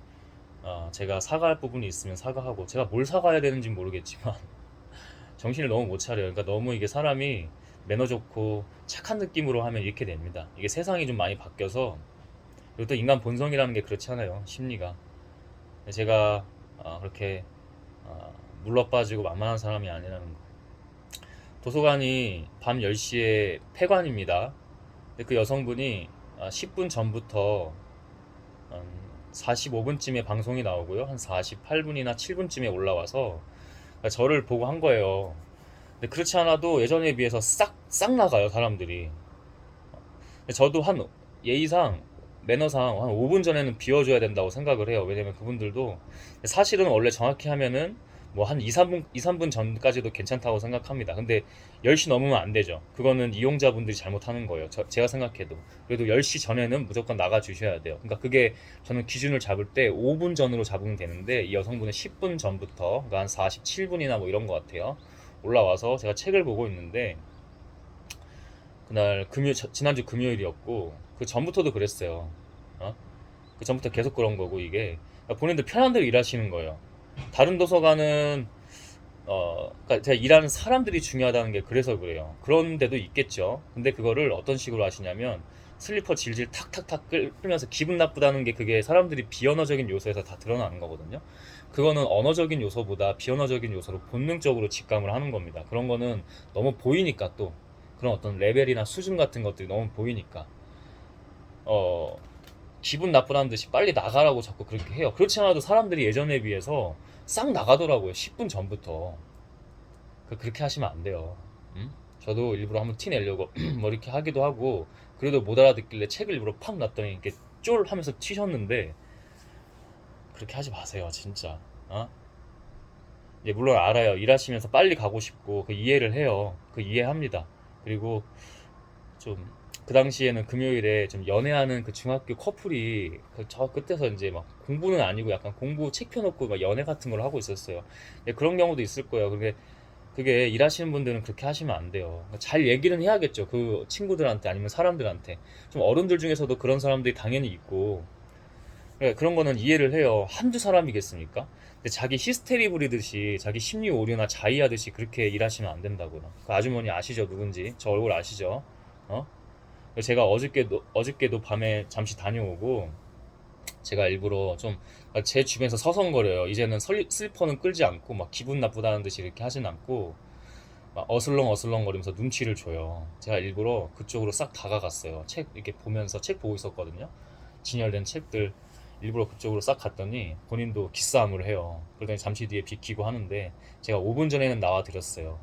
Speaker 1: 제가 사과할 부분이 있으면 사과하고 제가 뭘 사과해야 되는지 모르겠지만 정신을 너무 못 차려요. 그러니까 너무 이게 사람이 매너 좋고 착한 느낌으로 하면 이렇게 됩니다. 이게 세상이 좀 많이 바뀌어서 그리고 또 인간 본성이라는 게 그렇잖아요. 심리가. 제가 그렇게 물러빠지고 만만한 사람이 아니라는 거. 도서관이 밤 10시에 폐관입니다. 근데 그 여성분이 10분 전부터 45분쯤에 방송이 나오고요. 한 48분이나 7분쯤에 올라와서 저를 보고 한 거예요. 근데 그렇지 않아도 예전에 비해서 싹 나가요, 사람들이. 저도 한 예의상, 매너상 한 5분 전에는 비워줘야 된다고 생각을 해요. 왜냐면 그분들도 사실은 원래 정확히 하면은 뭐 한 2, 3분 전까지도 괜찮다고 생각합니다. 근데 10시 넘으면 안 되죠. 그거는 이용자분들이 잘못하는 거예요. 제가 생각해도. 그래도 10시 전에는 무조건 나가 주셔야 돼요. 그러니까 그게 저는 기준을 잡을 때 5분 전으로 잡으면 되는데 이 여성분은 10분 전부터 그러니까 한 47분이나 뭐 이런 것 같아요. 올라와서 제가 책을 보고 있는데 그날 지난주 금요일이었고 그 전부터도 그랬어요. 그 전부터 계속 그런 거고 이게 그러니까 본인들 편한 대로 일하시는 거예요. 다른 도서관은 그러니까 제가 일하는 사람들이 중요하다는 게 그래서 그래요. 그런 데도 있겠죠. 근데 그거를 어떤 식으로 하시냐면 슬리퍼 질질 탁탁탁 끌면서 기분 나쁘다는 게 그게 사람들이 비언어적인 요소에서 다 드러나는 거거든요. 그거는 언어적인 요소보다 비언어적인 요소로 본능적으로 직감을 하는 겁니다. 그런 거는 너무 보이니까 또 그런 어떤 레벨이나 수준 같은 것들이 너무 보이니까 어 기분 나쁘다는 듯이 빨리 나가라고 자꾸 그렇게 해요. 그렇지 않아도 사람들이 예전에 비해서 싹 나가더라고요. 10분 전부터. 그렇게 하시면 안 돼요. 응? 저도 일부러 한번 티 내려고 뭐 이렇게 하기도 하고, 그래도 못 알아듣길래 책을 일부러 팍 놨더니 이렇게 쫄 하면서 튀셨는데, 그렇게 하지 마세요 진짜. 어? 예, 물론 알아요. 일하시면서 빨리 가고 싶고 그 이해를 해요. 그 이해합니다. 그리고 좀 그 당시에는 금요일에 좀 연애하는 그 중학교 커플이 저 그때서 이제 막 공부는 아니고 약간 공부 책 펴놓고 막 연애 같은 걸 하고 있었어요. 예, 그런 경우도 있을 거예요. 그게 일하시는 분들은 그렇게 하시면 안 돼요. 잘 얘기는 해야겠죠. 그 친구들한테 아니면 사람들한테. 좀 어른들 중에서도 그런 사람들이 당연히 있고, 네, 그런 거는 이해를 해요. 한두 사람이겠습니까? 근데 자기 히스테리 부리듯이 자기 심리 오류나 자의하듯이 그렇게 일하시면 안 된다고요. 그 아주머니 아시죠? 누군지? 저 얼굴 아시죠? 어? 제가 어저께도 밤에 잠시 다녀오고, 제가 일부러 좀 제 주변에서 서성거려요. 이제는 슬리퍼는 끌지 않고 막 기분 나쁘다는 듯이 이렇게 하진 않고 막 어슬렁어슬렁거리면서 눈치를 줘요. 제가 일부러 그쪽으로 싹 다가갔어요. 책 이렇게 보면서 책 보고 있었거든요. 진열된 책들 일부러 그쪽으로 싹 갔더니 본인도 기싸움을 해요. 그러더니 잠시 뒤에 비키고 하는데, 제가 5분 전에는 나와 드렸어요.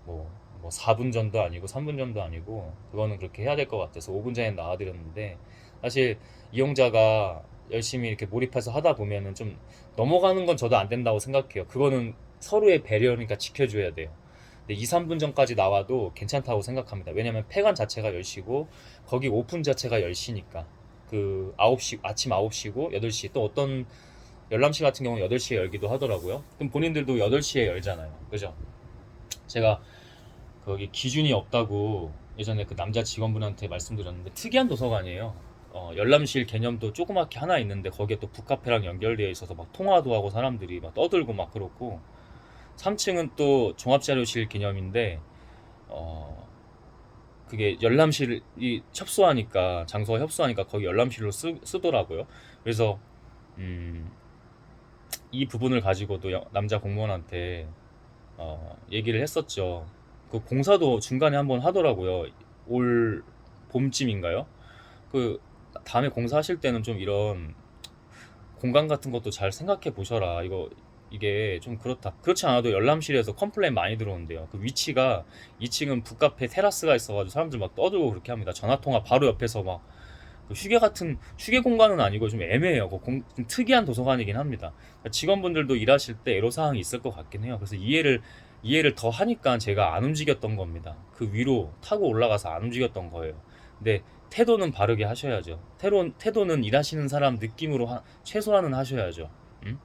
Speaker 1: 뭐 4분 전도 아니고 3분 전도 아니고, 그거는 그렇게 해야 될 것 같아서 5분 전에 나와 드렸는데, 사실 이용자가 열심히 이렇게 몰입해서 하다 보면은 좀 넘어가는 건 저도 안 된다고 생각해요. 그거는 서로의 배려니까 지켜줘야 돼요. 근데 2, 3분 전까지 나와도 괜찮다고 생각합니다. 왜냐면 폐관 자체가 10시고 거기 오픈 자체가 10시니까. 그 9시, 아침 9시고 8시, 또 어떤 열람실 같은 경우는 8시에 열기도 하더라고요. 그럼 본인들도 8시에 열잖아요. 그죠? 제가 거기 기준이 없다고 예전에 그 남자 직원분한테 말씀드렸는데, 특이한 도서관이에요. 열람실 개념도 조그맣게 하나 있는데 거기에 또 북카페랑 연결되어 있어서 막 통화도 하고 사람들이 막 떠들고 막 그렇고, 3층은 또 종합자료실 개념인데, 어, 그게 열람실이 협소하니까, 장소가 협소하니까 거기 열람실로 쓰더라고요. 그래서 음, 이 부분을 가지고도 남자 공무원한테 얘기를 했었죠. 그 공사도 중간에 한번 하더라고요. 올 봄쯤인가요? 그 다음에 공사하실 때는 좀 이런 공간 같은 것도 잘 생각해 보셔라. 이게 좀 그렇다. 그렇지 않아도 열람실에서 컴플레인 많이 들어오는데요. 그 위치가 2층은 북카페 테라스가 있어가지고 사람들 막 떠들고 그렇게 합니다. 전화통화 바로 옆에서 막, 그 휴게 공간은 아니고 좀 애매해요. 좀 특이한 도서관이긴 합니다. 그러니까 직원분들도 일하실 때 애로사항이 있을 것 같긴 해요. 그래서 이해를 더 하니까 제가 안 움직였던 겁니다. 그 위로 타고 올라가서 안 움직였던 거예요. 근데 태도는 바르게 하셔야죠. 태도는 일하시는 사람 느낌으로 최소한은 하셔야죠. 음?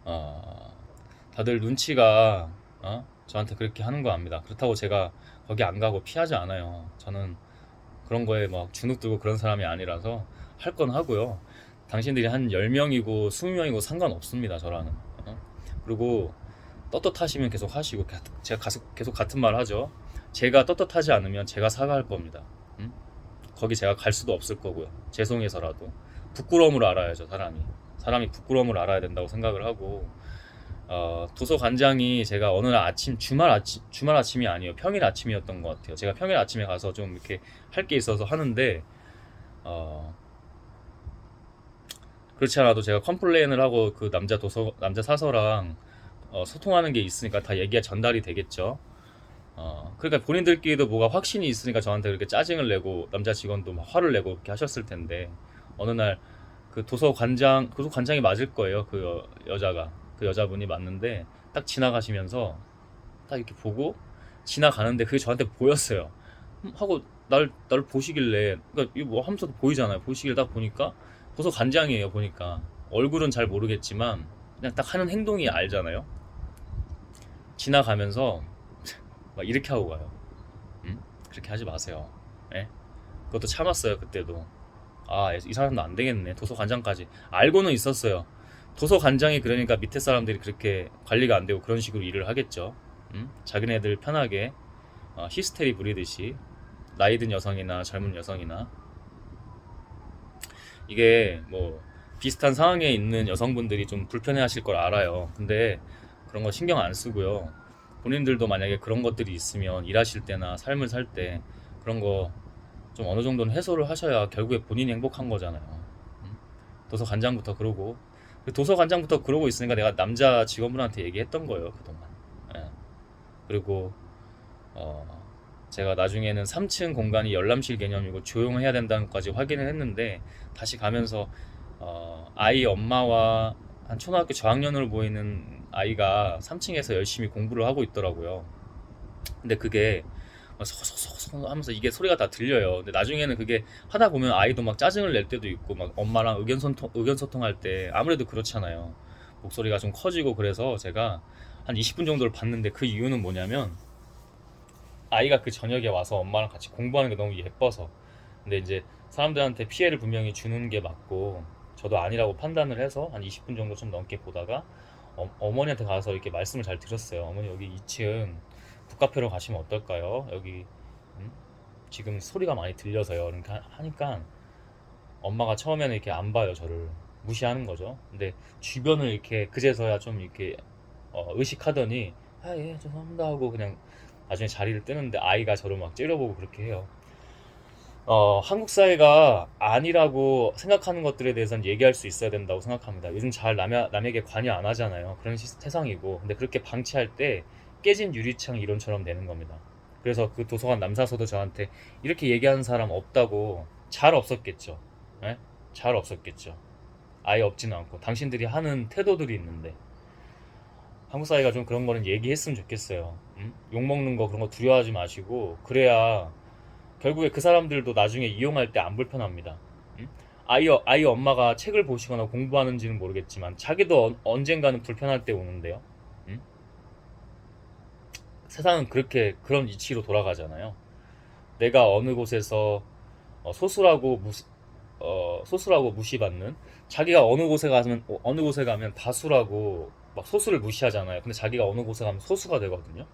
Speaker 1: 어, 다들 눈치가 저한테 그렇게 하는 거 압니다. 그렇다고 제가 거기 안 가고 피하지 않아요. 저는 그런 거에 막 주눅 들고 그런 사람이 아니라서 할 건 하고요. 당신들이 한 10명이고 20명이고 상관없습니다, 저랑은. 그리고 떳떳하시면 계속 하시고, 제가 계속 같은 말 하죠. 제가 떳떳하지 않으면 제가 사과할 겁니다. 음? 거기 제가 갈 수도 없을 거고요. 죄송해서라도. 부끄러움을 알아야죠, 사람이 부끄러움을 알아야 된다고 생각을 하고, 도서관장이 제가 어느 날 주말 아침이 아니에요. 평일 아침이었던 것 같아요. 제가 평일 아침에 가서 좀 이렇게 할 게 있어서 하는데, 어, 그렇지 않아도 제가 컴플레인을 하고 그 남자 사서랑 소통하는 게 있으니까 다 얘기가 전달이 되겠죠. 그러니까 본인들끼리도 뭐가 확신이 있으니까 저한테 그렇게 짜증을 내고 남자 직원도 막 화를 내고 그렇게 하셨을 텐데, 어느 날 그 도서관장이 맞을 거예요. 그 여자분이 맞는데, 딱 지나가시면서 딱 이렇게 보고 지나가는데 그게 저한테 보였어요. 하고 날 보시길래, 그러니까 이거 뭐 하면서도 보이잖아요. 보시길 딱 보니까 도서관장이에요. 보니까 얼굴은 잘 모르겠지만 그냥 딱 하는 행동이 알잖아요. 지나가면서 막 이렇게 하고 가요. 그렇게 하지 마세요. 예? 그것도 참았어요. 그때도. 이 사람도 안 되겠네. 도서관장까지 알고는 있었어요. 도서관장이 그러니까 밑에 사람들이 그렇게 관리가 안 되고 그런 식으로 일을 하겠죠. 자기네들 편하게 히스테리 부리듯이, 나이든 여성이나 젊은 여성이나. 이게 뭐 비슷한 상황에 있는 여성분들이 좀 불편해하실 걸 알아요. 근데 그런 거 신경 안 쓰고요. 본인들도 만약에 그런 것들이 있으면 일하실 때나 삶을 살 때 그런 거 좀 어느 정도는 해소를 하셔야 결국에 본인이 행복한 거잖아요. 음? 도서관장부터 그러고 있으니까 내가 남자 직원분한테 얘기했던 거예요, 그동안. 예. 그리고 제가 나중에는 3층 공간이 열람실 개념이고 조용해야 된다는 것까지 확인을 했는데, 다시 가면서 아이 엄마와 한 초등학교 저학년으로 보이는 아이가 3층에서 열심히 공부를 하고 있더라고요. 근데 그게 소소소소 하면서 이게 소리가 다 들려요. 근데 나중에는 그게 하다 보면 아이도 막 짜증을 낼 때도 있고, 막 엄마랑 의견소통할 때 아무래도 그렇잖아요. 목소리가 좀 커지고. 그래서 제가 한 20분 정도를 봤는데, 그 이유는 뭐냐면 아이가 그 저녁에 와서 엄마랑 같이 공부하는 게 너무 예뻐서. 근데 이제 사람들한테 피해를 분명히 주는 게 맞고, 저도 아니라고 판단을 해서 한 20분 정도 좀 넘게 보다가 어머니한테 가서 이렇게 말씀을 잘 드렸어요. 어머니, 여기 2층 북카페로 가시면 어떨까요? 여기 음? 지금 소리가 많이 들려서요. 이렇게 하니까 엄마가 처음에는 이렇게 안 봐요. 저를 무시하는 거죠. 근데 주변을 이렇게 그제서야 좀 이렇게 의식하더니, 아, 예, 죄송합니다 하고 그냥 나중에 자리를 뜨는데, 아이가 저를 막 째려보고 그렇게 해요. 한국 사회가 아니라고 생각하는 것들에 대해서는 얘기할 수 있어야 된다고 생각합니다. 요즘 잘 남에게 관여 안 하잖아요. 그런 세상이고. 근데 그렇게 방치할 때 깨진 유리창 이론처럼 되는 겁니다. 그래서 그 도서관 남사서도 저한테 이렇게 얘기하는 사람 없다고. 잘 없었겠죠. 예? 잘 없었겠죠. 아예 없지는 않고 당신들이 하는 태도들이 있는데, 한국 사회가 좀 그런 거는 얘기했으면 좋겠어요. 욕먹는 거 그런 거 두려워하지 마시고. 그래야 결국에 그 사람들도 나중에 이용할 때 안 불편합니다. 음? 아이 엄마가 책을 보시거나 공부하는지는 모르겠지만 자기도 언젠가는 불편할 때 오는데요. 음? 세상은 그렇게 그런 이치로 돌아가잖아요. 내가 어느 곳에서 소수라고 소수라고 무시받는, 자기가 어느 곳에 가면 다수라고 막 소수를 무시하잖아요. 근데 자기가 어느 곳에 가면 소수가 되거든요.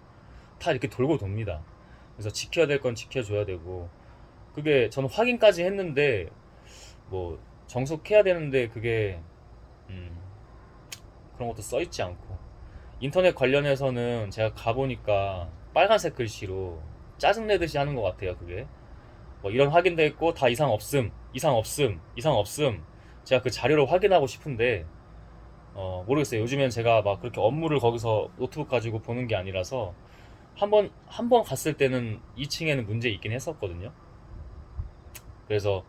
Speaker 1: 다 이렇게 돌고 돕니다. 그래서 지켜야 될 건 지켜줘야 되고, 그게 저는 확인까지 했는데, 뭐 정숙해야 되는데 그게 음, 그런 것도 써 있지 않고. 인터넷 관련해서는 제가 가보니까 빨간색 글씨로 짜증 내듯이 하는 것 같아요. 그게 뭐 이런 확인돼 있고 다 이상 없음, 이상 없음, 이상 없음. 제가 그 자료를 확인하고 싶은데 모르겠어요. 요즘엔 제가 막 그렇게 업무를 거기서 노트북 가지고 보는 게 아니라서, 한 번 갔을 때는 2층에는 문제 있긴 했었거든요. 그래서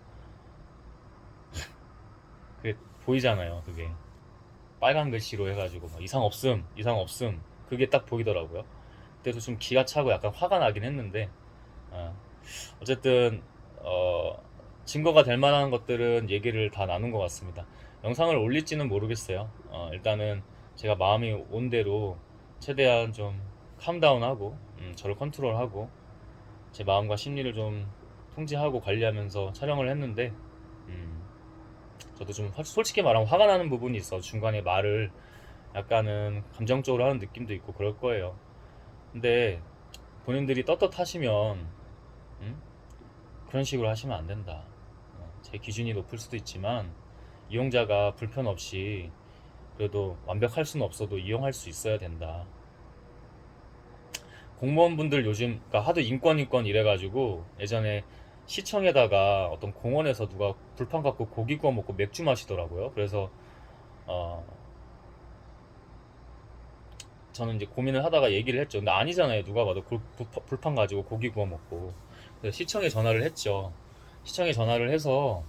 Speaker 1: 그게 보이잖아요. 그게 빨간 글씨로 해가지고 막 이상 없음, 이상 없음, 그게 딱 보이더라고요. 그때도 좀 기가 차고 약간 화가 나긴 했는데, 어, 어쨌든 어, 증거가 될 만한 것들은 얘기를 다 나눈 것 같습니다. 영상을 올릴지는 모르겠어요. 일단은 제가 마음이 온 대로 최대한 좀 캄다운하고, 저를 컨트롤하고 제 마음과 심리를 좀 통제하고 관리하면서 촬영을 했는데, 음, 저도 좀 솔직히 말하면 화가 나는 부분이 있어. 중간에 말을 약간은 감정적으로 하는 느낌도 있고 그럴 거예요. 근데 본인들이 떳떳하시면 음? 그런 식으로 하시면 안 된다. 제 기준이 높을 수도 있지만 이용자가 불편 없이, 그래도 완벽할 수는 없어도 이용할 수 있어야 된다. 공무원분들 요즘 그러니까 하도 인권 이래가지고, 예전에 시청에다가 어떤 공원에서 누가 불판 갖고 고기 구워 먹고 맥주 마시더라고요. 그래서 어, 저는 이제 고민을 하다가 얘기를 했죠. 근데 아니잖아요. 누가 봐도 불판 가지고 고기 구워 먹고. 그래서 시청에 전화를 했죠. 시청에 전화를 해서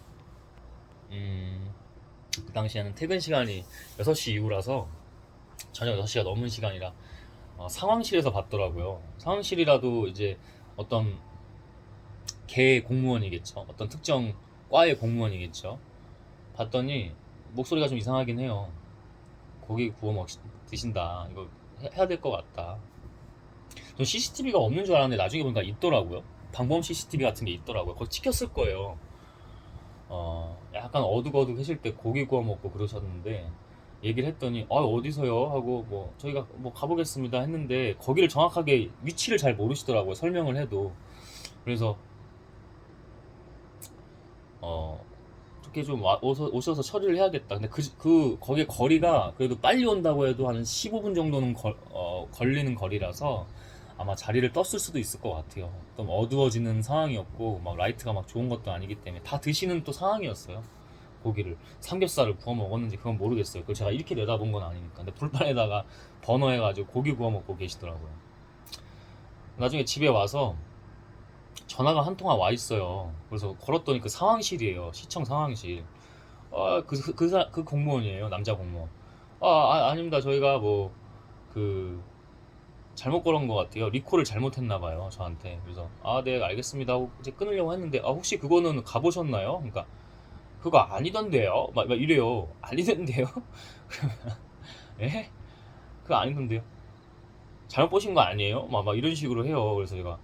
Speaker 1: 음, 그 당시에는 퇴근 시간이 6시 이후라서, 저녁 6시가 넘은 시간이라 상황실에서 받더라고요. 상황실이라도 이제 어떤 개 공무원이겠죠. 어떤 특정 과의 공무원이겠죠. 봤더니 목소리가 좀 이상하긴 해요. 고기 구워 드신다. 이거 해야 될 것 같다. 전 CCTV가 없는 줄 알았는데 나중에 보니까 있더라고요. 방범 CCTV 같은 게 있더라고요. 거기 찍혔을 거예요. 약간 어둑어둑하실 때 고기 구워 먹고 그러셨는데, 얘기를 했더니 어디서요? 하고 뭐 저희가 뭐 가보겠습니다 했는데, 거기를 정확하게 위치를 잘 모르시더라고요. 설명을 해도. 그래서 어떻게 좀 오셔서 처리를 해야겠다. 근데 거기 거리가 그래도 빨리 온다고 해도 한 15분 정도는 걸리는 거리라서 아마 자리를 떴을 수도 있을 것 같아요. 좀 어두워지는 상황이었고, 막 라이트가 막 좋은 것도 아니기 때문에 다 드시는 또 상황이었어요. 고기를 삼겹살을 구워 먹었는지 그건 모르겠어요. 그걸 제가 이렇게 내다본 건 아니니까. 근데 불판에다가 버너 해가지고 고기 구워 먹고 계시더라고요. 나중에 집에 와서 전화가 한 통화 와 있어요. 그래서 걸었더니 그 상황실이에요. 시청 상황실. 그 공무원이에요. 남자 공무원. 아닙니다. 저희가 뭐 그 잘못 걸은 것 같아요. 리콜을 잘못했나 봐요. 저한테. 그래서 네, 알겠습니다 하고 이제 끊으려고 했는데 혹시 그거는 가보셨나요? 그러니까 그거 아니던데요. 막 이래요. 아니던데요? 에? 그거 아니던데요? 잘못 보신 거 아니에요? 막 이런 식으로 해요. 그래서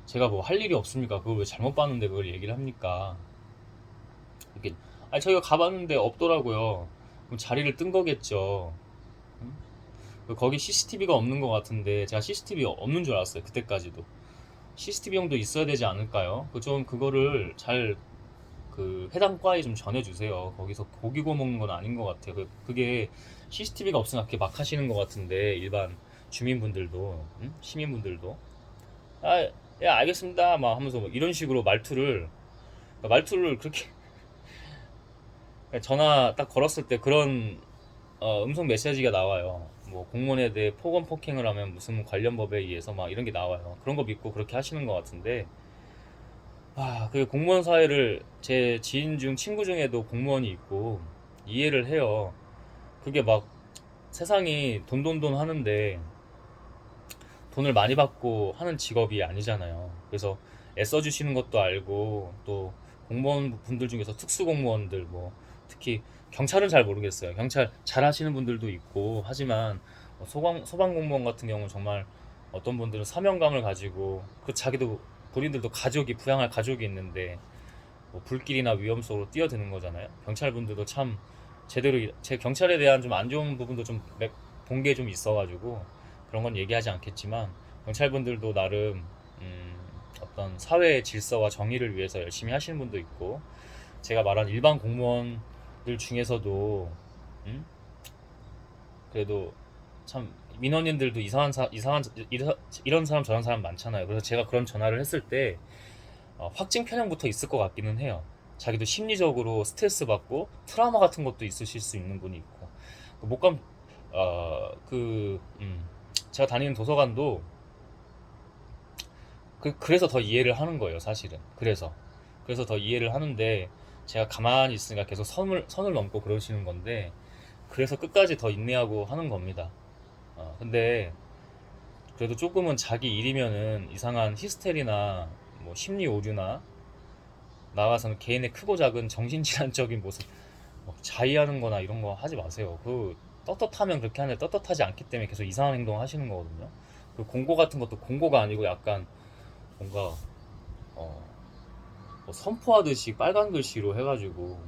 Speaker 1: 제가 뭐 할 일이 없습니까? 그걸 왜 잘못 봤는데 그걸 얘기를 합니까? 이렇게 저희가 가봤는데 없더라고요. 그럼 자리를 뜬 거겠죠. 응? 거기 CCTV가 없는 것 같은데 제가 CCTV 없는 줄 알았어요. 그때까지도. CCTV용도 있어야 되지 않을까요? 좀 그거를 잘 해당 과에 좀 전해주세요. 거기서 고기 구워 먹는 건 아닌 것 같아요. 그게 CCTV가 없으니까 그렇게 막 하시는 것 같은데 일반 주민분들도 응? 시민분들도 예, 알겠습니다 막 하면서 뭐 이런 식으로 말투를 그렇게 전화 딱 걸었을 때 그런 음성 메시지가 나와요. 뭐 공무원에 대해 폭언 폭행을 하면 무슨 관련 법에 의해서 막 이런 게 나와요. 그런 거 믿고 그렇게 하시는 것 같은데 그 공무원 사회를 제 지인 중 친구 중에도 공무원이 있고 이해를 해요. 그게 막 세상이 돈돈돈 하는데 돈을 많이 받고 하는 직업이 아니잖아요. 그래서 애써주시는 것도 알고 또 공무원 분들 중에서 특수공무원들 뭐 특히 경찰은 잘 모르겠어요. 경찰 잘 하시는 분들도 있고 하지만 소방공무원 같은 경우는 정말 어떤 분들은 사명감을 가지고 자기도 본인들도 가족이 부양할 가족이 있는데 뭐 불길이나 위험 속으로 뛰어드는 거잖아요. 경찰분들도 참 제대로 제 경찰에 대한 좀 안 좋은 부분도 좀 본 게 좀 있어가지고 그런 건 얘기하지 않겠지만 경찰분들도 나름 어떤 사회의 질서와 정의를 위해서 열심히 하시는 분도 있고 제가 말한 일반 공무원들 중에서도 음? 그래도 참 민원인들도 이런 사람 저런 사람 많잖아요. 그래서 제가 그런 전화를 했을 때 확증 편향부터 있을 것 같기는 해요. 자기도 심리적으로 스트레스 받고 트라우마 같은 것도 있으실 수 있는 분이 있고 목감 제가 다니는 도서관도 그래서 더 이해를 하는 거예요, 사실은. 그래서 더 이해를 하는데 제가 가만히 있으니까 계속 선을 넘고 그러시는 건데 그래서 끝까지 더 인내하고 하는 겁니다. 근데 그래도 조금은 자기 일이면은 이상한 히스테리나 뭐 심리 오류나 나와서는 개인의 크고 작은 정신질환적인 모습 자의하는 거나 이런 거 하지 마세요. 떳떳하면 그렇게 하는데 떳떳하지 않기 때문에 계속 이상한 행동 하시는 거거든요. 공고 같은 것도 공고가 아니고 약간 뭔가 어, 뭐 선포하듯이 빨간 글씨로 해가지고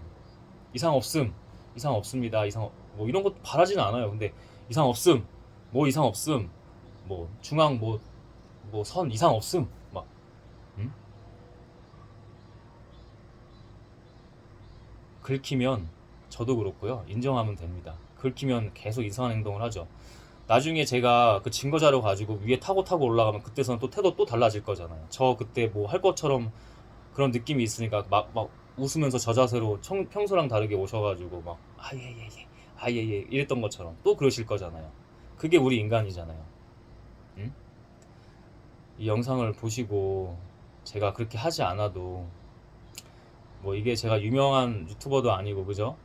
Speaker 1: 이상 없음, 이상 없습니다, 뭐 이런 것 바라지는 않아요. 근데 이상 없음, 뭐 이상 없음, 뭐 중앙 뭐 선 이상 없음, 막 음? 긁히면 저도 그렇고요. 인정하면 됩니다. 긁히면 계속 이상한 행동을 하죠. 나중에 제가 그 증거 자료 가지고 위에 타고 올라가면 그때서는 또 태도 또 달라질 거잖아요. 저 그때 뭐 할 것처럼 그런 느낌이 있으니까 막 웃으면서 저 자세로 평소랑 다르게 오셔가지고 막 예예예 예예 이랬던 것처럼 또 그러실 거잖아요. 그게 우리 인간이잖아요. 응? 이 영상을 보시고 제가 그렇게 하지 않아도 뭐 이게 제가 유명한 유튜버도 아니고 그죠?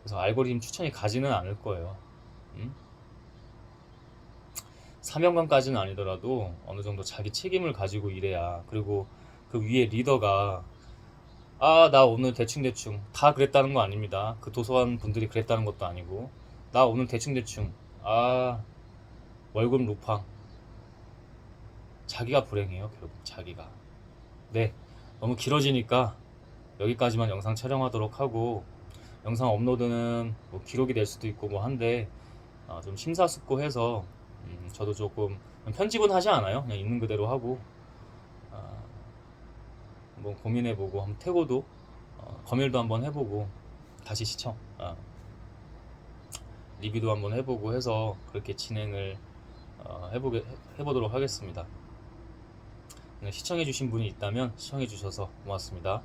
Speaker 1: 그래서 알고리즘 추천이 가지는 않을 거예요. 응? 사명감까지는 아니더라도 어느 정도 자기 책임을 가지고 일해야 그리고 그 위에 리더가 나 오늘 대충대충 다 그랬다는 거 아닙니다. 그 도서관 분들이 그랬다는 것도 아니고 나 오늘 대충대충 아 월급 루팡 자기가 불행해요. 결국 자기가. 네, 너무 길어지니까 여기까지만 영상 촬영하도록 하고 영상 업로드는 뭐 기록이 될 수도 있고 뭐 한데 좀 심사숙고해서 저도 조금 편집은 하지 않아요. 그냥 있는 그대로 하고 한번 고민해보고 한번 태고도 검열도 한번 해보고 다시 리뷰도 한번 해보고 해서 그렇게 진행을 해보도록 하겠습니다. 시청해주신 분이 있다면 시청해주셔서 고맙습니다.